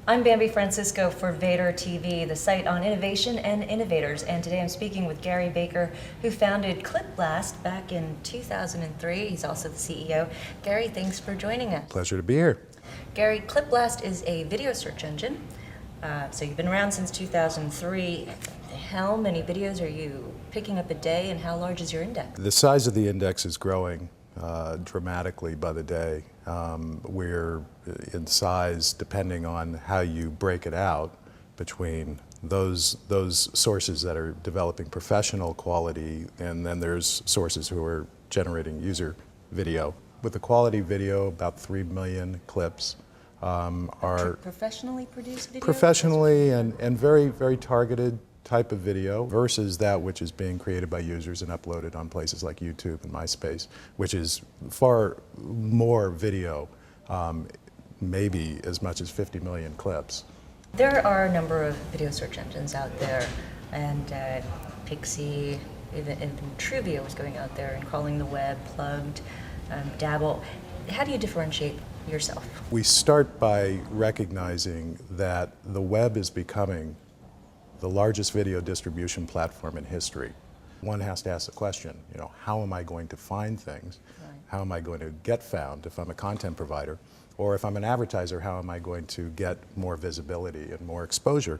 I'm Bambi Francisco for Vator TV, the site on innovation and innovators, and today I'm speaking with Gary Baker, who founded ClipBlast back in 2003. He's also the CEO. Gary, thanks for joining us. Pleasure to be here. Gary, ClipBlast is a video search engine. So you've been around since 2003. How many videos are you picking up a day, and how large is your index? The size of the index is growing dramatically by the day. We're in size, depending on how you break it out, between those sources that are developing professional quality, and then there's sources who are generating user video. With the quality video, about 3 million clips are professionally produced video? Professionally and very, very targeted type of video versus that which is being created by users and uploaded on places like YouTube and MySpace, which is far more video, maybe as much as 50 million clips. There are a number of video search engines out there, and Pixie, even Truvia was going out there and crawling the web, Plugged, Dabble. How do you differentiate yourself? We start by recognizing that the web is becoming the largest video distribution platform in history. One has to ask the question, how am I going to find things? Right. How am I going to get found if I'm a content provider? Or if I'm an advertiser, how am I going to get more visibility and more exposure?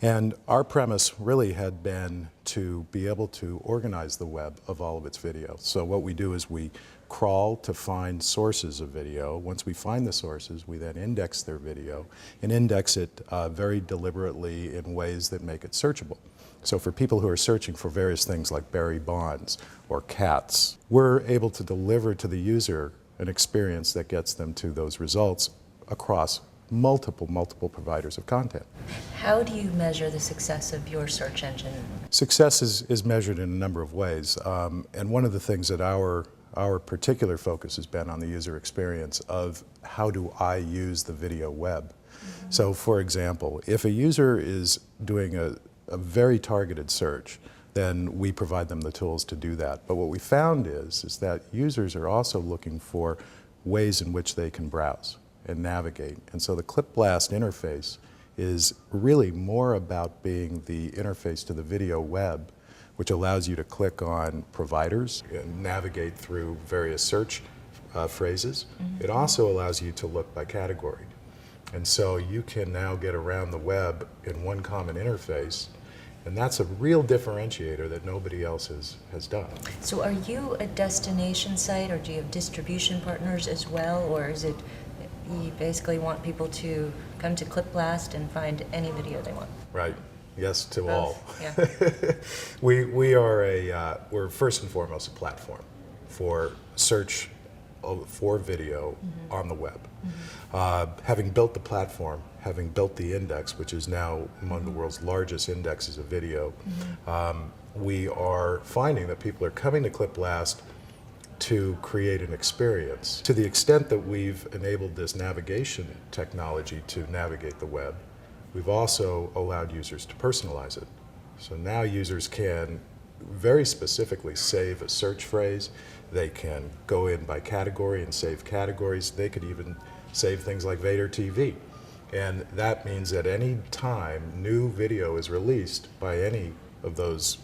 And our premise really had been to be able to organize the web of all of its video. So what we do is we crawl to find sources of video. Once we find the sources, we then index their video and index it very deliberately in ways that make it searchable. So for people who are searching for various things like Barry Bonds or cats, we're able to deliver to the user an experience that gets them to those results across multiple providers of content. How do you measure the success of your search engine? Success is measured in a number of ways, and one of the things that our particular focus has been on the user experience of how do I use the video web. Mm-hmm. So for example, if a user is doing a very targeted search, then we provide them the tools to do that. But what we found is that users are also looking for ways in which they can browse and navigate. And so the ClipBlast interface is really more about being the interface to the video web, which allows you to click on providers and navigate through various search phrases. Mm-hmm. It also allows you to look by category. And so you can now get around the web in one common interface, and that's a real differentiator that nobody else has done. So are you a destination site, or do you have distribution partners as well, or is it you basically want people to come to ClipBlast and find any video they want? Right. Yes to all. Yeah. We're first and foremost a platform for search for video mm-hmm. on the web. Mm-hmm. Having built the platform, having built the index, which is now among mm-hmm. the world's largest indexes of video, mm-hmm. We are finding that people are coming to ClipBlast to create an experience. To the extent that we've enabled this navigation technology to navigate the web, we've also allowed users to personalize it. So now users can very specifically save a search phrase. They can go in by category and save categories. They could even save things like Vator TV. And that means that any time new video is released by any of those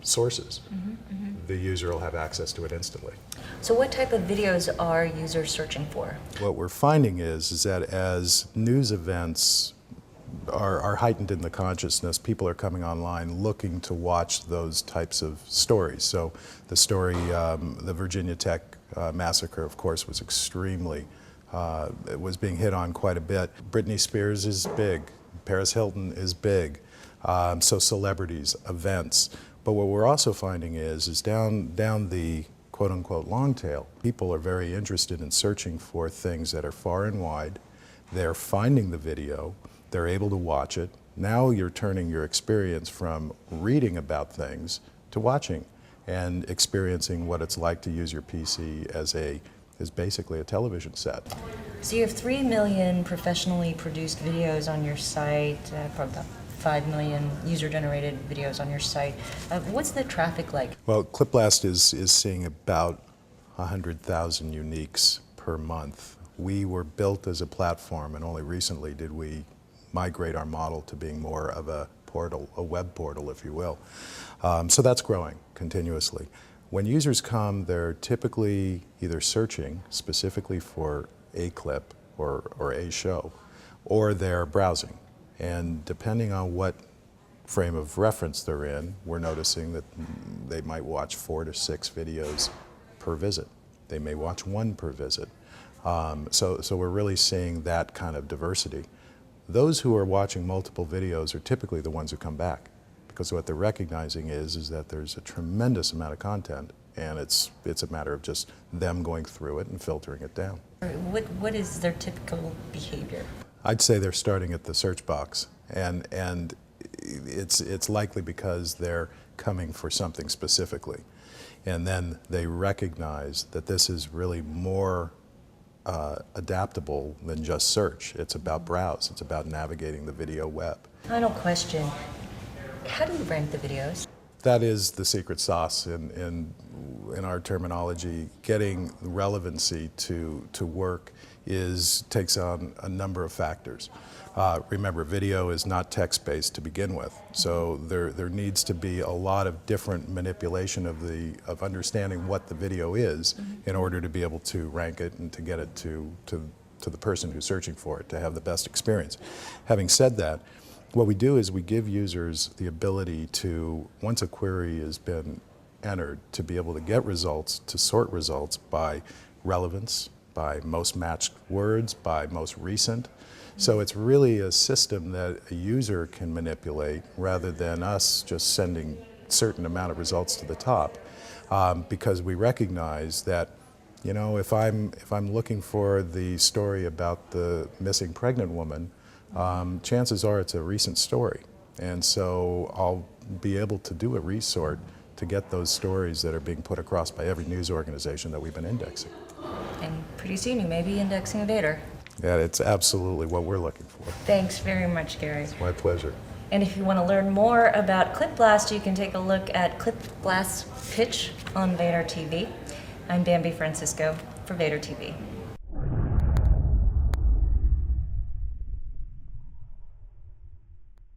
sources, mm-hmm, mm-hmm. the user will have access to it instantly. So what type of videos are users searching for? What we're finding is that as news events are heightened in the consciousness, people are coming online looking to watch those types of stories. So the story, the Virginia Tech massacre, of course, was extremely, it was being hit on quite a bit. Britney Spears is big, Paris Hilton is big, so celebrities, events. But what we're also finding is down the quote-unquote long tail, people are very interested in searching for things that are far and wide. They're finding the video, they're able to watch it. Now you're turning your experience from reading about things to watching and experiencing what it's like to use your PC as basically a television set. So you have 3 million professionally produced videos on your site, probably about 5 million user-generated videos on your site. What's the traffic like? Well, ClipBlast is seeing about 100,000 uniques per month We were built as a platform, and only recently did we migrate our model to being more of a portal, a web portal, if you will. So that's growing continuously. When users come, they're typically either searching specifically for a clip or a show, or they're browsing. And depending on what frame of reference they're in, we're noticing that they might watch 4 to 6 videos per visit. They may watch 1 per visit. So we're really seeing that kind of diversity. Those who are watching multiple videos are typically the ones who come back, because what they're recognizing is that there's a tremendous amount of content, and it's a matter of just them going through it and filtering it down. What is their typical behavior? I'd say they're starting at the search box, and it's likely because they're coming for something specifically, and then they recognize that this is really more adaptable than just search. It's about browse. It's about navigating the video web. Final question. How do you rank the videos? That is the secret sauce in our terminology. Getting relevancy to work takes on a number of factors. Remember, video is not text-based to begin with, so there needs to be a lot of different manipulation of understanding what the video is in order to be able to rank it and to get it to the person who's searching for it to have the best experience. Having said that, what we do is we give users the ability to, once a query has been entered, to be able to get results, to sort results by relevance, by most matched words, by most recent. So it's really a system that a user can manipulate rather than us just sending a certain amount of results to the top, because we recognize that, you know, if I'm looking for the story about the missing pregnant woman, chances are it's a recent story, and so I'll be able to do a resort to get those stories that are being put across by every news organization that we've been indexing. And pretty soon you may be indexing a Vator. Yeah, it's absolutely what we're looking for. Thanks very much, Gary. It's my pleasure. And if you want to learn more about ClipBlast, you can take a look at ClipBlast's pitch on Vator TV. I'm Bambi Francisco for Vator TV.